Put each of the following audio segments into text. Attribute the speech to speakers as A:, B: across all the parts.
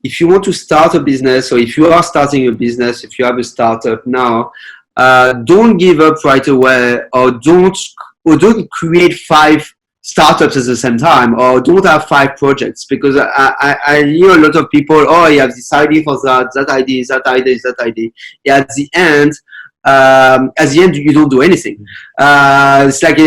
A: if you want to start a business, or if you are starting a business, if you have a startup now, don't give up right away, or don't create 5 startups at the same time, or don't have 5 projects, because I hear a lot of people, oh, you have this idea for that idea, that idea, that idea. Yeah, at the end, you don't do anything. It's like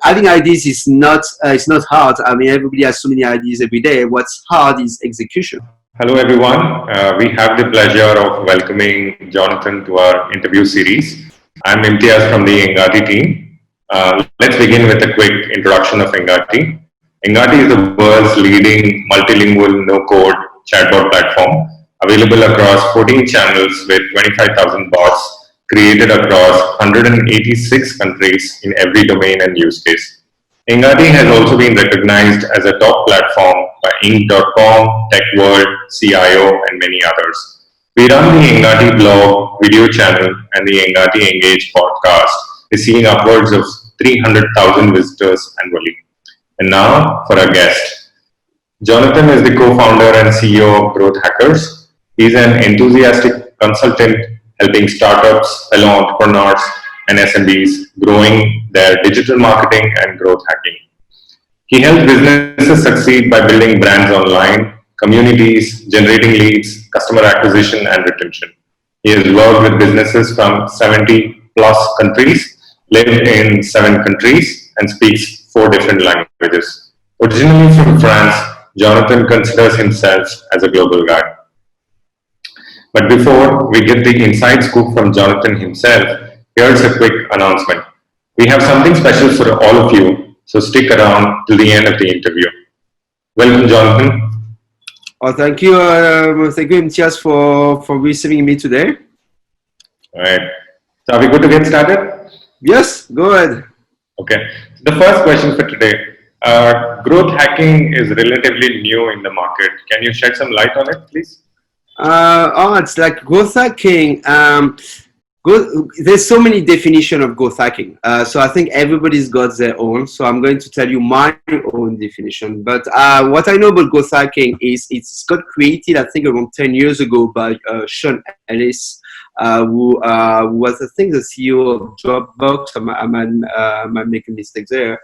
A: having ideas is not it's not hard. I mean, everybody has so many ideas every day. What's hard is execution.
B: Hello, everyone. We have the pleasure of welcoming Jonathon to our interview series. I'm Imtiaz from the Engati team. Let's begin with a quick introduction of Engati. Engati is the world's leading multilingual no-code chatbot platform, available across 14 channels with 25,000 bots created across 186 countries in every domain and use case. Engati has also been recognized as a top platform by Inc.com, TechWorld, CIO, and many others. We run the Engati blog, video channel, and the Engati Engage podcast, is seeing upwards of 300,000 visitors annually. And now for our guest. Jonathon is the co-founder and CEO of Growth Hackers. He's an enthusiastic consultant helping startups, fellow entrepreneurs, and SMBs growing their digital marketing and growth hacking. He helps businesses succeed by building brands online, communities, generating leads, customer acquisition, and retention. He has worked with businesses from 70 plus countries, lived in 7 countries, and speaks 4 different languages. Originally from France, Jonathon considers himself as a global guy. But before we get the inside scoop from Jonathon himself, here's a quick announcement. We have something special for all of you, so stick around till the end of the interview. Welcome, Jonathon.
A: Oh, thank you, Imtiaz, for receiving me today.
B: All right. So are we good to get started?
A: Yes, go ahead.
B: Okay. The first question for today. Growth hacking is relatively new in the market. Can you shed some light on it, please?
A: It's like growth hacking. There's so many definitions of growth hacking. So I think everybody's got their own. So I'm going to tell you my own definition. But what I know about growth hacking is it's got created, I think, around 10 years ago by Sean Ellis, who was, I think, the CEO of Dropbox. I might make a mistake there.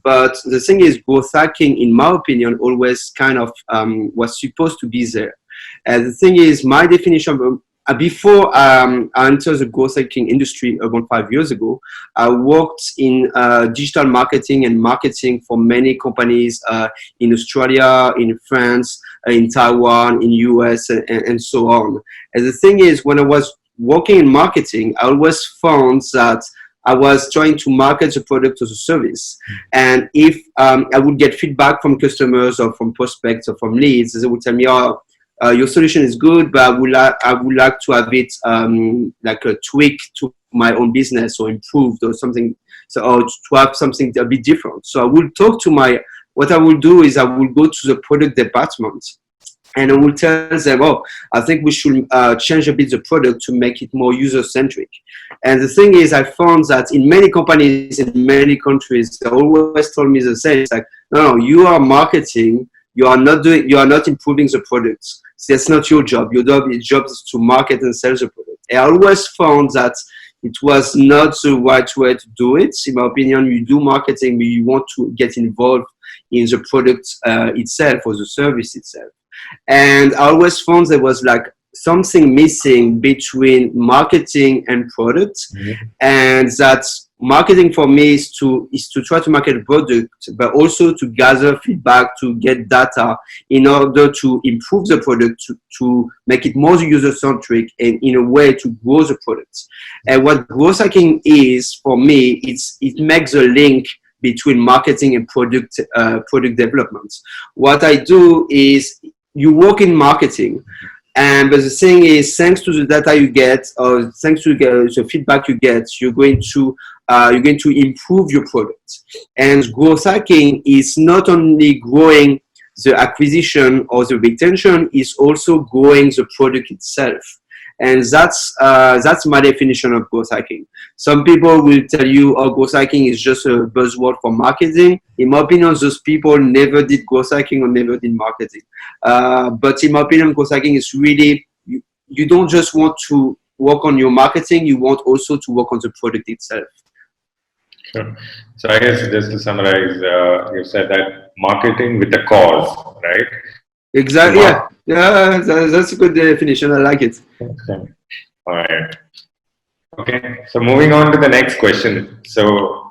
A: But the thing is, growth hacking, in my opinion, always kind of was supposed to be there. And the thing is, my definition, before I entered the growth hacking industry about 5 years ago, I worked in digital marketing and marketing for many companies in Australia, in France, in Taiwan, in US, and so on. And the thing is, when I was working in marketing, I always found that I was trying to market the product or the service. And if I would get feedback from customers or from prospects or from leads, they would tell me, oh, your solution is good, but I would like to have it like a tweak to my own business or improved or something, or to have something a bit different. So I will talk to what I will do is I will go to the product department and I will tell them, oh, I think we should change a bit the product to make it more user-centric. And the thing is, I found that in many companies, in many countries, they always told me the same. It's like, no, you are marketing, you are not improving the products. So that's not your job. Your job is to market and sell the product. I always found that it was not the right way to do it. In my opinion, you do marketing, but you want to get involved in the product itself or the service itself. And I always found there was like something missing between marketing and product, and that marketing for me is to try to market a product, but also to gather feedback, to get data in order to improve the product, to make it more user-centric, and in a way to grow the product. And what growth hacking is for me, it makes a link between marketing and product development. What I do is you work in marketing, but the thing is, thanks to the data you get, or thanks to the feedback you get, you're going to improve your product. And growth hacking is not only growing the acquisition or the retention, is also growing the product itself. And that's my definition of growth hacking. Some people will tell you, oh, growth hacking is just a buzzword for marketing. In my opinion, those people never did growth hacking or never did marketing. But in my opinion, growth hacking is really, you don't just want to work on your marketing, you want also to work on the product itself.
B: Sure. So I guess just to summarize, you said that marketing with a cause, right? So
A: Exactly. Yeah. That's a good definition. I like it.
B: okay. All right. Okay. So moving on to the next question. So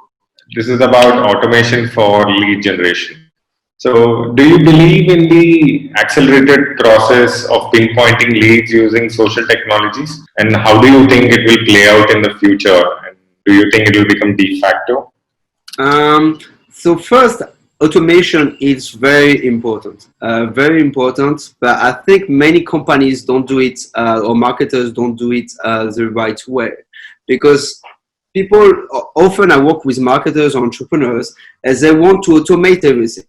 B: this is about automation for lead generation. So do you believe in the accelerated process of pinpointing leads using social technologies? And how do you think it will play out in the future? And do you think it will become de facto?
A: So first, automation is very important, but I think many companies don't do it, or marketers don't do it the right way, because people often, I work with marketers or entrepreneurs, as they want to automate everything.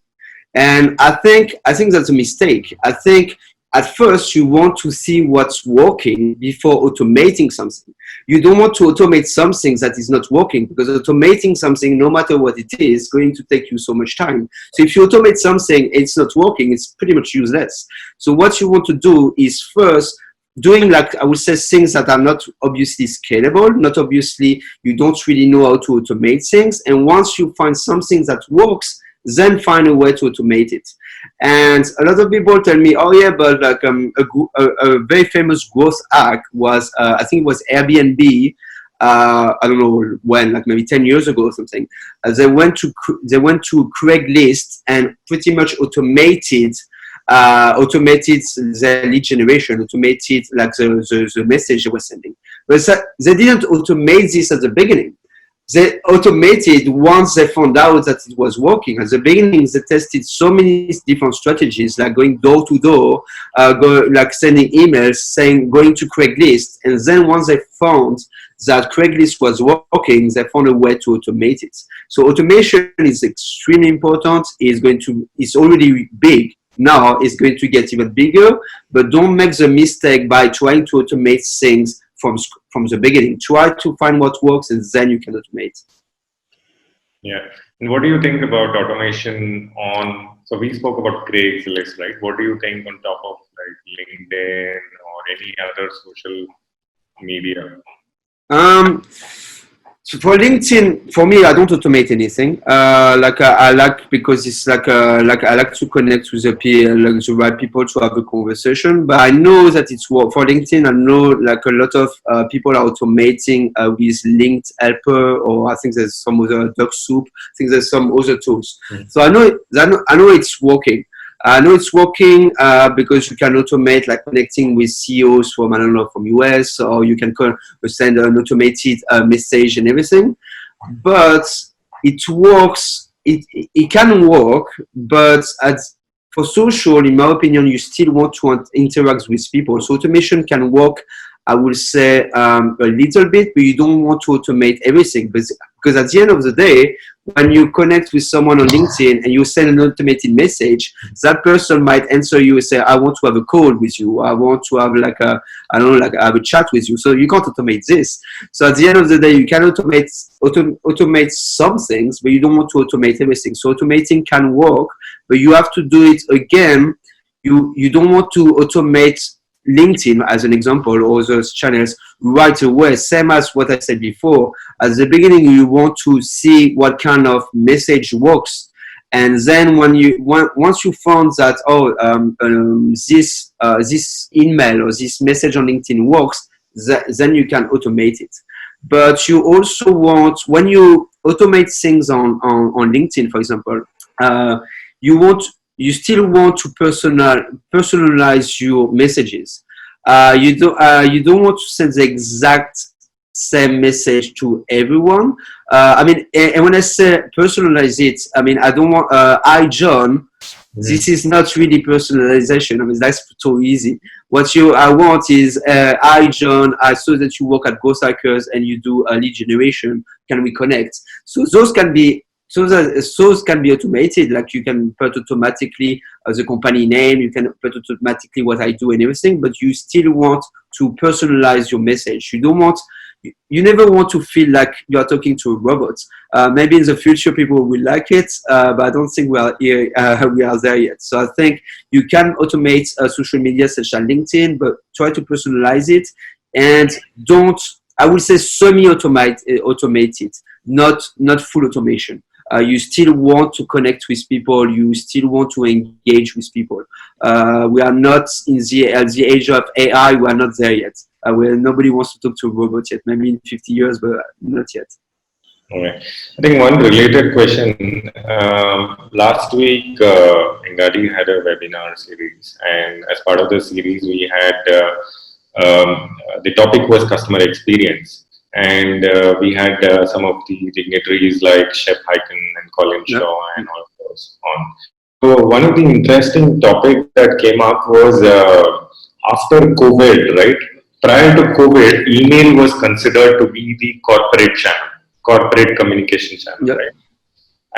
A: And I think that's a mistake. I think at first you want to see what's working before automating something. You don't want to automate something that is not working, because automating something, no matter what it is, going to take you so much time. So if you automate something, it's not working, it's pretty much useless. So what you want to do is first doing, like I would say, things that are not obviously scalable, not obviously, you don't really know how to automate things. And once you find something that works, then find a way to automate it. And a lot of people tell me, oh yeah, but like a very famous growth hack was, I think it was Airbnb. I don't know when, like maybe 10 years ago or something. They went to Craigslist and pretty much automated their lead generation, automated like the message they were sending. But they didn't automate this at the beginning. They automated once they found out that it was working. At the beginning, they tested so many different strategies, like going door to door, like sending emails, going to Craigslist. And then once they found that Craigslist was working, they found a way to automate it. So automation is extremely important. It's already big. Now it's going to get even bigger, but don't make the mistake by trying to automate things from the beginning. Try to find what works, and then you can automate.
B: Yeah. And what do you think about automation on, so we spoke about Craigslist, right? What do you think on top of like LinkedIn or any other social media?
A: So for LinkedIn, for me, I don't automate anything. I like, because it's like I like to connect with the right people to have a conversation. But I know that it's work for LinkedIn. I know like a lot of people are automating with Linked Helper, or I think there's some other Duck Soup. I think there's some other tools. So I know it's working. I know it's working because you can automate, like connecting with CEOs from, I don't know, from US, or you can send an automated message and everything. But it works. It can work, but for social, in my opinion, you still want to interact with people. So automation can work, I will say, a little bit, but you don't want to automate everything. Because at the end of the day, when you connect with someone on LinkedIn and you send an automated message, that person might answer you and say, I want to have a call with you. I want to have have a chat with you. So you can't automate this. So at the end of the day, you can automate some things, but you don't want to automate everything. So automating can work, but you have to do it again. You don't want to automate LinkedIn, as an example, or those channels right away. Same as what I said before. At the beginning, you want to see what kind of message works, and then once you found that this email or this message on LinkedIn works, then you can automate it. But you also want, when you automate things on LinkedIn, for example, you still want to personalize your messages. You don't want to send the exact same message to everyone. And when I say personalize it, I mean, I don't want, hi John. This is not really personalization. I mean, that's so easy. What I want is, hi John, I saw that you work at Ghost Hackers and you do lead generation. Can we connect? So those can be automated. Like you can put automatically the company name, you can put automatically what I do and everything, but you still want to personalize your message. You never want to feel like you are talking to a robot. Maybe in the future people will like it, but I don't think we are here, we are there yet. So I think you can automate social media such as LinkedIn, but try to personalize it, and don't, I would say, semi-automate it, not full automation. You still want to connect with people. You still want to engage with people. We are not in the age of AI. We are not there yet. Where nobody wants to talk to a robot yet. Maybe in 50 years, but not yet.
B: Okay. I think one related question. Last week, Engati had a webinar series, and as part of the series, we had the topic was customer experience, and we had some of the dignitaries like Shep Hyken and Colin Shaw and all of those on. So one of the interesting topics that came up was after COVID, right? Prior to COVID, email was considered to be the corporate channel, corporate communication channel, right?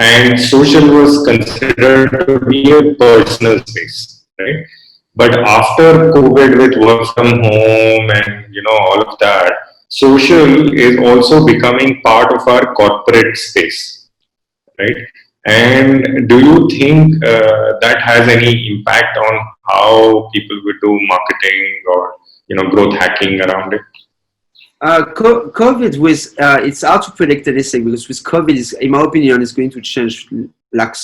B: And social was considered to be a personal space, right? But after COVID, with work from home and all of that, social is also becoming part of our corporate space, right? And do you think that has any impact on how people would do marketing or growth hacking around it?
A: COVID was, it's hard to predict anything, because with COVID, in my opinion, is going to change like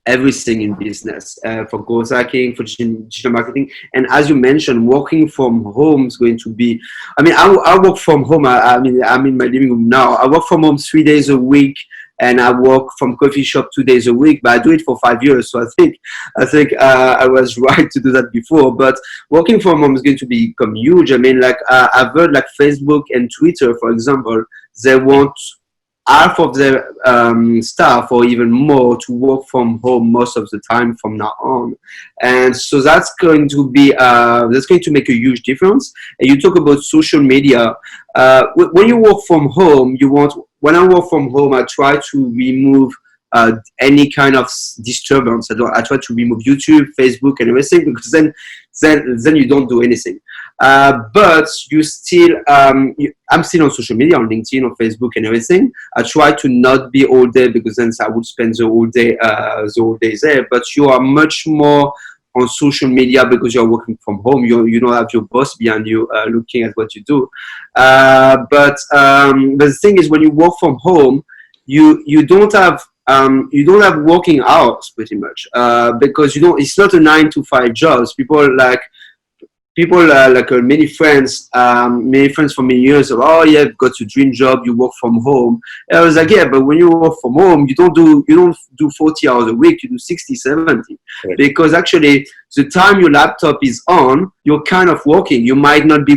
A: everything in business, for growth hacking, for digital marketing. And as you mentioned, working from home is going to be, I work from home. I'm in my living room now. I work from home 3 days a week, and I work from coffee shop 2 days a week, but I do it for 5 years. So I think I was right to do that before. But working from home is going to become huge. I've heard like Facebook and Twitter, for example, they want half of their staff or even more to work from home most of the time from now on. And so that's going to be that's going to make a huge difference. And you talk about social media. When you work from home, when I work from home, I try to remove any kind of disturbance. I try to remove YouTube, Facebook, and everything, because then you don't do anything. But you still, I'm still on social media, on LinkedIn, on Facebook, and everything. I try to not be all day, because then I would spend the whole day there. But you are much more on social media because you're working from home. You don't have your boss behind you looking at what you do. But the thing is, when you work from home, you don't have working hours pretty much, because it's not a 9 to 5 job. People like many friends from many years are, oh yeah, you've got your dream job, you work from home. And I was like, yeah, but when you work from home, you don't do 40 hours a week, you do 60, 70. Right. Because actually the time your laptop is on, you're kind of working. You might not be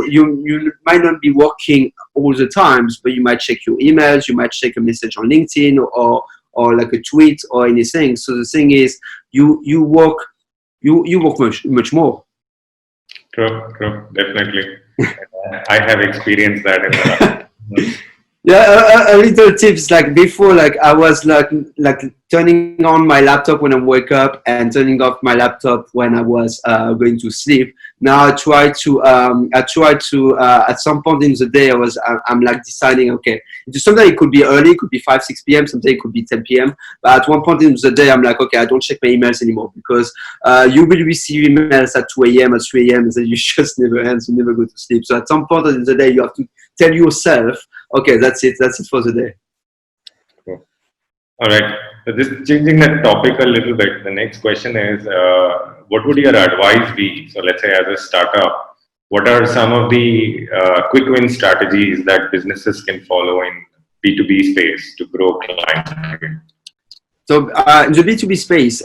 A: you might not be working all the times, but you might check your emails, you might check a message on LinkedIn or like a tweet or anything. So the thing is, you work much more.
B: True, definitely. I have experienced that in the last.
A: Yeah, a little tips, like before, like I was like turning on my laptop when I wake up and turning off my laptop when I was going to sleep. Now I try to at some point in the day I'm like deciding, okay, sometimes it could be early, it could be 5, 6 p.m. sometimes it could be 10 p.m. But at one point in the day I'm like, okay, I don't check my emails anymore, because you will receive emails at 2 a.m. at 3 a.m. and then you just never end, you never go to sleep. So at some point in the day you have to tell yourself, okay, that's it for the day.
B: Cool. All right. So just changing that topic a little bit, the next question is, what would your advice be? So let's say as a startup, what are some of the quick win strategies that businesses can follow in B2B space to grow clients?
A: So in the B2B space,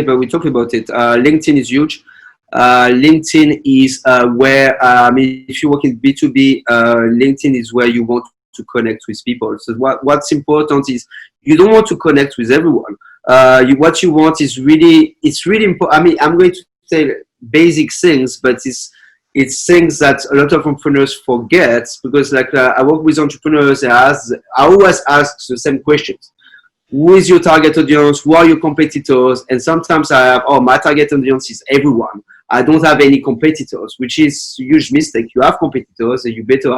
A: but we talked about it. LinkedIn is huge. LinkedIn is where, if you work in B2B, LinkedIn is where you want to connect with people. So what's important is you don't want to connect with everyone. What you want is it's really important. I'm going to say basic things, but it's things that a lot of entrepreneurs forget, because I work with entrepreneurs. I always ask the same questions. Who is your target audience? Who are your competitors? And sometimes I have, my target audience is everyone. I don't have any competitors, which is a huge mistake. You have competitors, and you better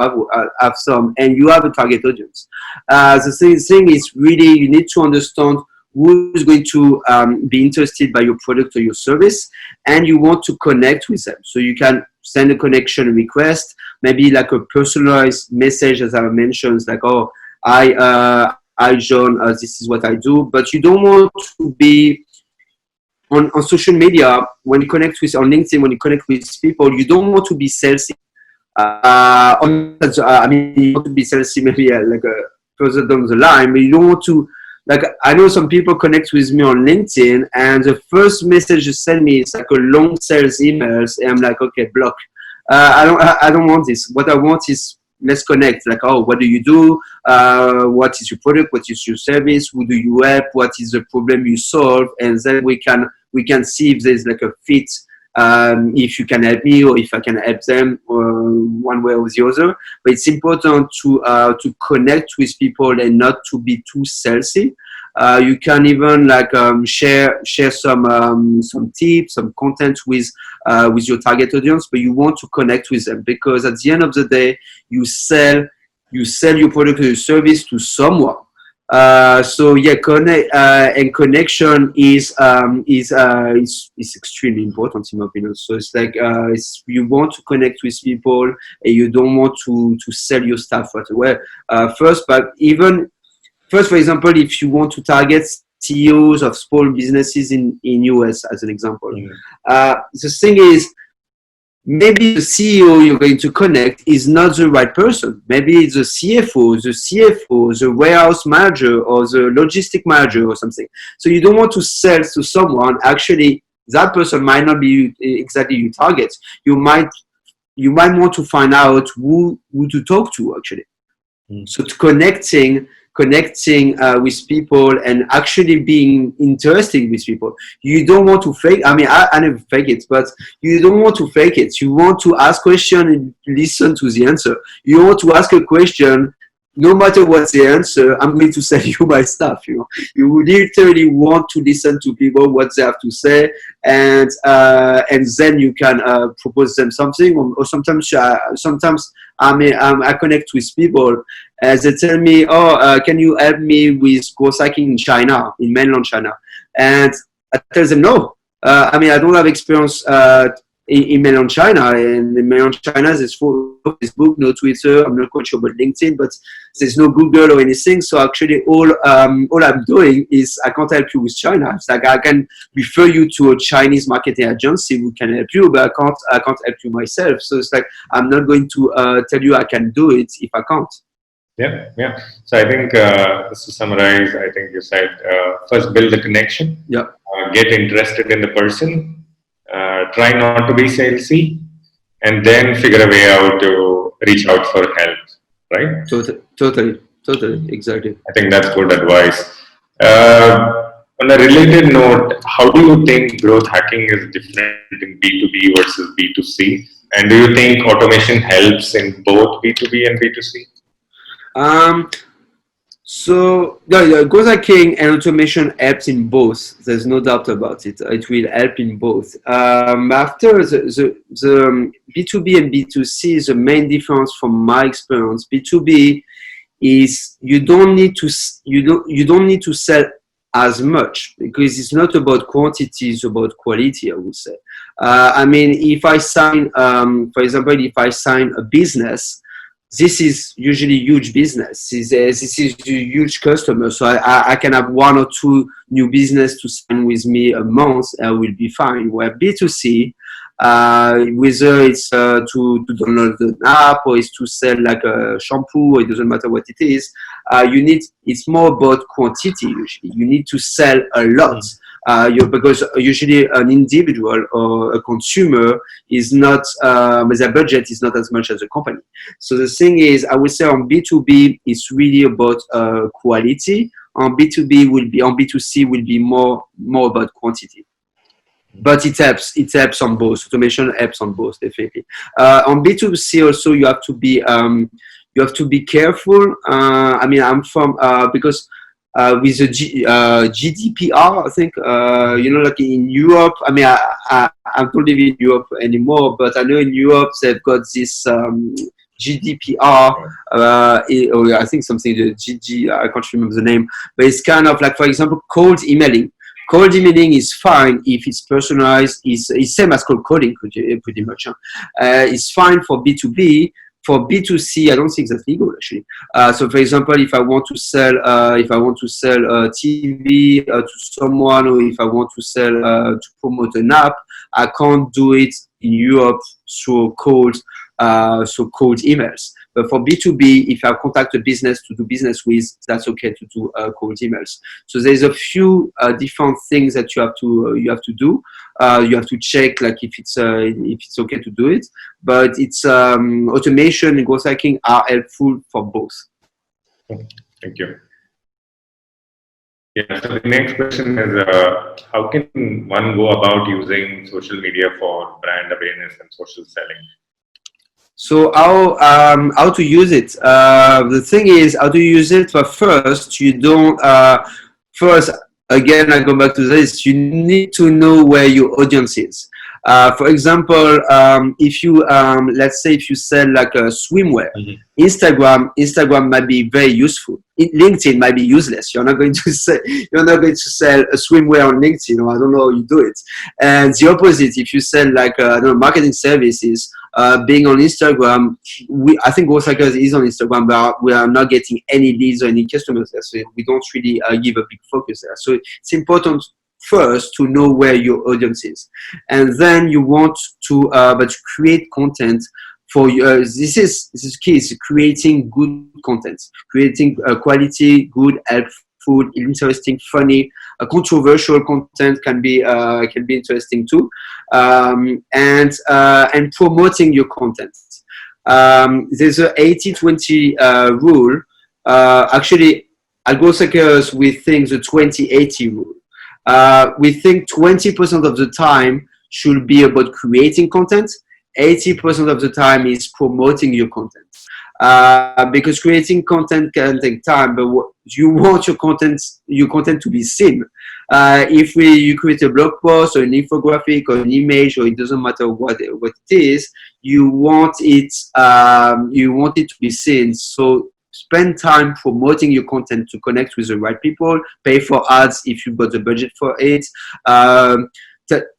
A: have some, and you have a target audience. The thing is really you need to understand who's going to be interested by your product or your service, and you want to connect with them. So you can send a connection request, maybe like a personalized message, as I mentioned, like, oh, I John, this is what I do, but you don't want to be on social media when you connect with on LinkedIn, when you connect with people, you don't want to be salesy. I mean, you want to be salesy maybe like a further down the line, but you don't want to. Like, I know some people connect with me on LinkedIn, and the first message you send me is like a long sales emails, and I'm like, okay, block. I don't want this. What I want is let's connect. Like, oh, what do you do? What is your product? What is your service? Who do you help? What is the problem you solve? And then we can see if there's like a fit. If you can help me or if I can help them one way or the other. But it's important to connect with people and not to be too salesy. You can even like share some tips, some content with your target audience, but you want to connect with them, because at the end of the day, you sell your product or your service to someone. So yeah, connect and connection is extremely important in my opinion. So it's like you want to connect with people and you don't want to sell your stuff right away. First, for example, if you want to target CEOs of small businesses in US as an example, the thing is, maybe the CEO you're going to connect is not the right person. Maybe it's the CFO, the warehouse manager, or the logistic manager or something. So you don't want to sell to someone. Actually, that person might not be exactly your target. You might want to find out who to talk to actually. So connecting with people and actually being interesting with people. You don't want to fake. I mean, I never fake it, but you don't want to fake it. You want to ask question and listen to the answer. You want to ask a question. No matter what the answer, I'm going to sell you my stuff. You literally want to listen to people, what they have to say, and then you can propose them something. Or sometimes I connect with people. They tell me, oh, can you help me with growth hacking in China, in mainland China? And I tell them no. I mean, I don't have experience in mainland China. And in mainland China, there's no Facebook, no Twitter. I'm not quite sure about LinkedIn, but there's no Google or anything. So actually, all I'm doing is I can't help you with China. It's like I can refer you to a Chinese marketing agency who can help you, but I can't help you myself. So it's like I'm not going to tell you I can do it if I can't.
B: Yeah. So I think just to summarize, I think you said first build the connection.
A: Yeah.
B: Get interested in the person. Try not to be salesy, and then figure a way out to reach out for help. Right?
A: Totally, exactly.
B: I think that's good advice. On a related note, how do you think growth hacking is different in B2B versus B2C? And do you think automation helps in both B2B and B2C?
A: So growth hacking and automation helps in both. There's no doubt about it. It will help in both. After the B2B and B2C, the main difference from my experience, B2B is you don't need to sell as much, because it's not about quantity, it's about quality, I would say. I mean, if I sign, for example, if I sign a business, this is usually huge business. This is a huge customer. So I can have one or two new business to sign with me a month, and I will be fine. Where B2C, whether it's to download an app or it's to sell like a shampoo, it doesn't matter what it is. It's more about quantity usually. You need to sell a lot. Because usually an individual or a consumer is not, their budget is not as much as a company. So the thing is, I would say on B2B, it's really about quality. On B2C will be more about quantity. But it helps on both. Automation helps on both, definitely. On B2C also, you have to be careful. I mean, I'm from because with the GDPR, I think, like in Europe, I mean, I don't live in Europe anymore, but I know in Europe they've got this GDPR, I think something, the GG, I can't remember the name, but it's kind of like, for example, cold emailing. Cold emailing is fine if it's personalized. It's same as cold calling, pretty much. It's fine for B2B. For B2C, I don't think that's legal actually. So, for example, if I want to sell TV to someone, or if I want to sell to promote an app, I can't do it in Europe through cold emails. But for B2B, if I contact a business to do business with, that's okay to do cold emails. So there's a few different things that you have to do. You have to check like if it's okay to do it. But it's automation and growth hacking are helpful for both.
B: Thank you. Yeah. So the next question is, how can one go about using social media for brand awareness and social selling?
A: So how to use it? The thing is how to use it. But first, you don't. First, again, I go back to this. You need to know where your audience is. For example, if you let's say if you sell like a swimwear, Instagram might be very useful. LinkedIn might be useless. You're not going to sell a swimwear on LinkedIn, or I don't know how you do it. And the opposite, if you sell like marketing services, being on Instagram, I think Growth Hackers is on Instagram, but we are not getting any leads or any customers there, so we don't really give a big focus there. So it's important first to know where your audience is, and then you want to create content for you. This is key. Is creating good content, creating quality, good, helpful, interesting, funny, controversial content can be interesting too, and promoting your content. There's a 80-20 rule. Actually, at Growth Hackers, we think the 20-80 rule. We think 20% of the time should be about creating content. 80% of the time is promoting your content. Because creating content can take time, but you want your content to be seen. If you create a blog post or an infographic or an image, or it doesn't matter what it is, you want it to be seen. So spend time promoting your content to connect with the right people. Pay for ads if you've got the budget for it.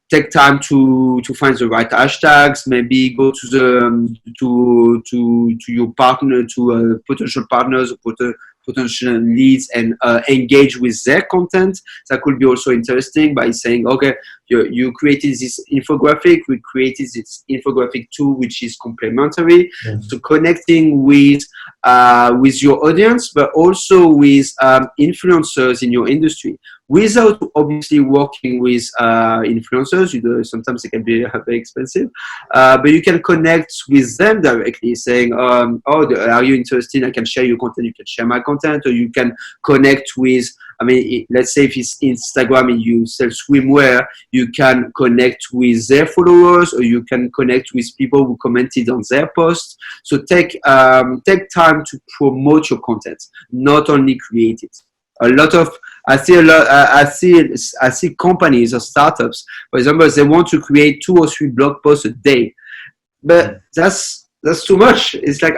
A: Take time to find the right hashtags. Maybe go to your partner, to potential partners, potential leads, and engage with their content. That could be also interesting by saying, okay, you created this infographic. We created this infographic too, which is complementary. So connecting with your audience, but also with influencers in your industry, without obviously working with influencers. Sometimes it can be very expensive, but you can connect with them directly, saying, are you interested? I can share your content. You can share my content, or you can connect with. I mean, let's say if it's Instagram and you sell swimwear, you can connect with their followers, or you can connect with people who commented on their posts. So take time to promote your content, not only create it. I see companies or startups, for example, they want to create 2 or 3 blog posts a day, but that's too much. It's like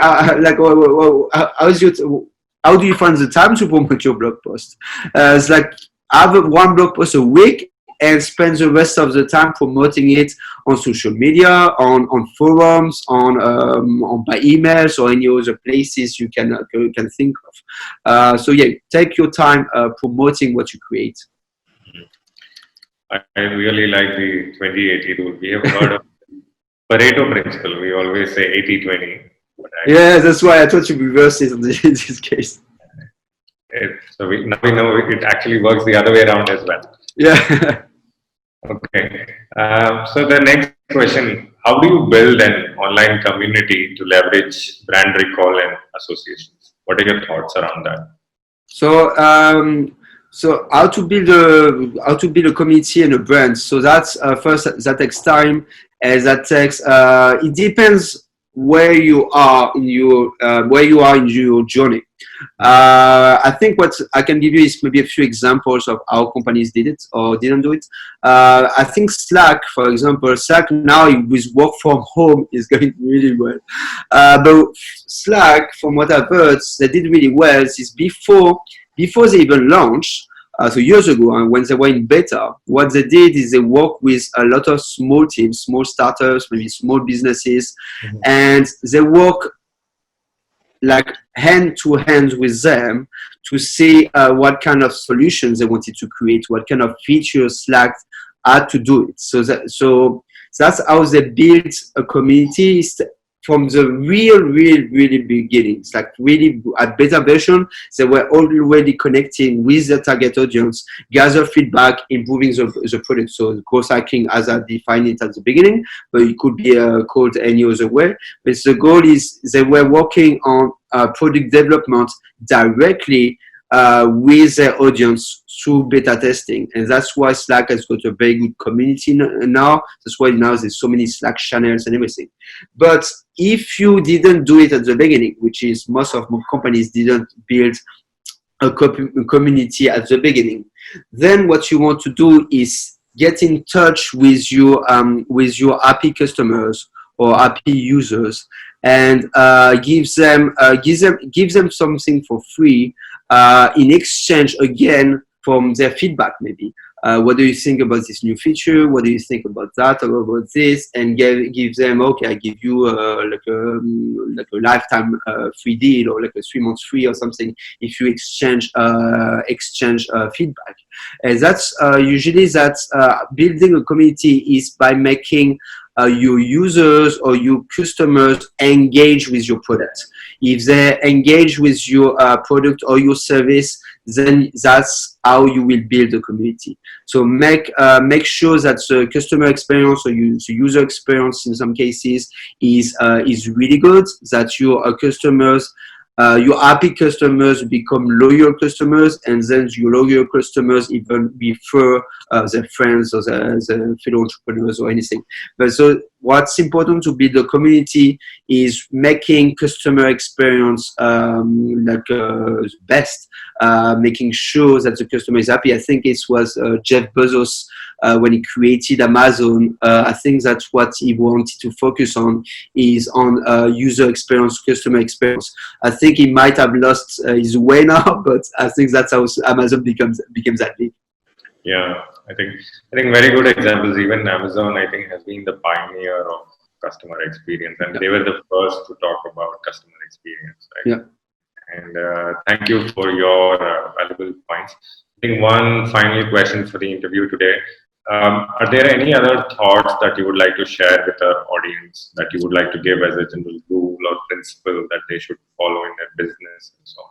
A: how do you find the time to promote your blog post? It's like have 1 blog post a week and spend the rest of the time promoting it on social media, on forums, on by emails, or any other places you can think of. So yeah, take your time promoting what you create.
B: I really like the 20-80 rule. We have heard of Pareto principle. We always say 80-20.
A: Yeah, that's why I thought you reverse it in this case.
B: So now we know it actually works the other way around as well.
A: Yeah.
B: Okay. So the next question: how do you build an online community to leverage brand recall and associations? What are your thoughts around that?
A: So how to build a community and a brand. So that's first that takes time, and that takes it depends where you are in your journey. I think what I can give you is maybe a few examples of how companies did it or didn't do it. I think Slack, for example, Slack now with work from home is going really well. But Slack, from what I've heard, they did really well. Is before they even launched. So years ago, when they were in beta, what they did is they worked with a lot of small teams, small startups, maybe small businesses, and they work like hand to hand with them to see what kind of solutions they wanted to create, what kind of features Slack had to do it. So that's how they built a community from the really beginnings, like really at beta version, they were already connecting with the target audience, gather feedback, improving the product. So growth hacking, as I defined it at the beginning, but it could be called any other way. But the goal is they were working on product development directly with their audience through beta testing, and that's why Slack has got a very good community now. That's why now there's so many Slack channels and everything. But if you didn't do it at the beginning, which is most of companies didn't build a community at the beginning, then what you want to do is get in touch with your happy customers or happy users and give them something for free in exchange again from their feedback. Maybe what do you think about this new feature, what do you think about that or about this, and give them, okay, I give you like a lifetime free deal or like a 3 months free or something if you exchange feedback. And that's usually building a community is by making your users or your customers engage with your product. If they engage with your product or your service, then that's how you will build a community. So make sure that the customer experience or the user experience in some cases is really good, that your customers, your happy customers become loyal customers, and then your loyal customers even refer their friends or their fellow entrepreneurs or anything. But so what's important to build a community is making customer experience best, making sure that the customer is happy. I think it was Jeff Bezos when he created Amazon. I think that's what he wanted to focus on, is on user experience, customer experience. I think he might have lost his way now, but I think that's how Amazon becomes that big.
B: Yeah, I think very good examples. Even Amazon, I think, has been the pioneer of customer experience, and they were the first to talk about customer experience, right?
A: Yeah.
B: And thank you for your valuable points. I think one final question for the interview today. Are there any other thoughts that you would like to share with our audience, that you would like to give as a general rule or principle that they should follow in their business and so on?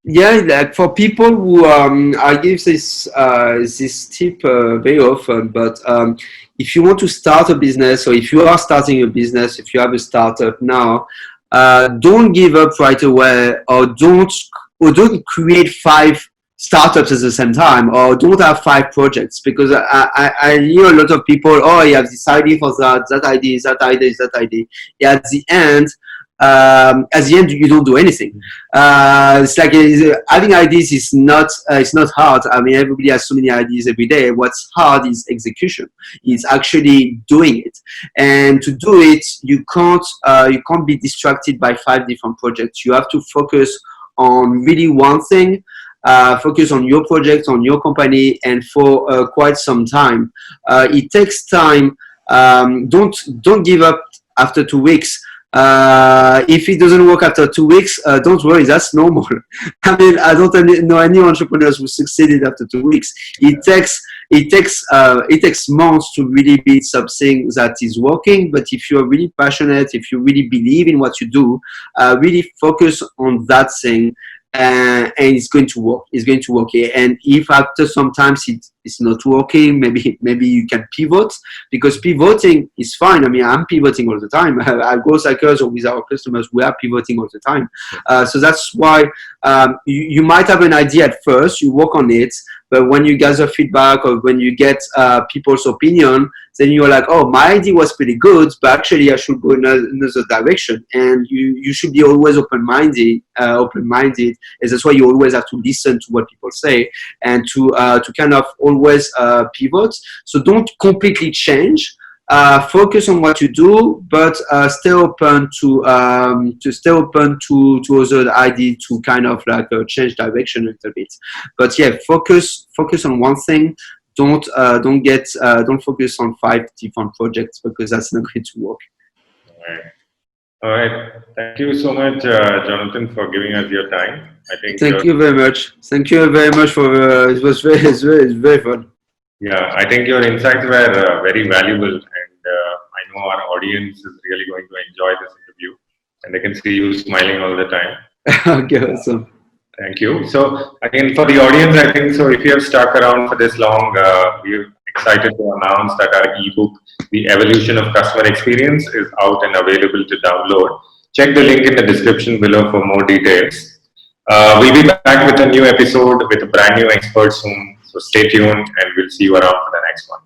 A: Yeah, like for people who I give this tip very often, but if you want to start a business, or if you are starting a business, if you have a startup now, don't give up right away, or don't create 5 startups at the same time, or don't have 5 projects, because I hear a lot of people, oh, I have this idea for that idea, Yeah, at the end you don't do anything. It's like having ideas is not it's not hard. I mean, everybody has so many ideas every day. What's hard is execution. It's actually doing it, and to do it, you can't be distracted by 5 different projects. You have to focus on really one thing. Focus on your project, on your company, and for quite some time. It takes time. Don't give up after 2 weeks. If it doesn't work after 2 weeks, don't worry, that's normal. I mean, I don't know any entrepreneurs who succeeded after 2 weeks. It takes months to really build something that is working. But if you're really passionate, if you really believe in what you do, really focus on that thing. And it's going to work. It's going to work. And if after sometimes it's not working, maybe you can pivot, because pivoting is fine. I mean, I'm pivoting all the time. Our growth hackers or with our customers, we are pivoting all the time. So that's why you might have an idea at first, you work on it, but when you gather feedback or when you get people's opinion, then you're like, oh, my idea was pretty good, but actually I should go in another direction. And you should be always open-minded, and that's why you always have to listen to what people say and to kind of always pivot. So don't completely change. Focus on what you do, but stay open to other ideas to kind of like change direction a little bit. But yeah, focus on one thing. Don't focus on 5 different projects because that's not going to work.
B: All right. All right. Thank you so much, Jonathan, for giving us your time. I think
A: Thank you very much. Thank you very much for it was it's very fun.
B: yeah, I think your insights were very valuable, and I know our audience is really going to enjoy this interview, and they can see you smiling all the time.
A: Okay, awesome.
B: Thank you. So again, for the audience, I think so. If you have stuck around for this long, we're excited to announce that our ebook, "The Evolution of Customer Experience," is out and available to download. Check the link in the description below for more details. We'll be back with a new episode with a brand new expert soon. So stay tuned, and we'll see you around for the next one.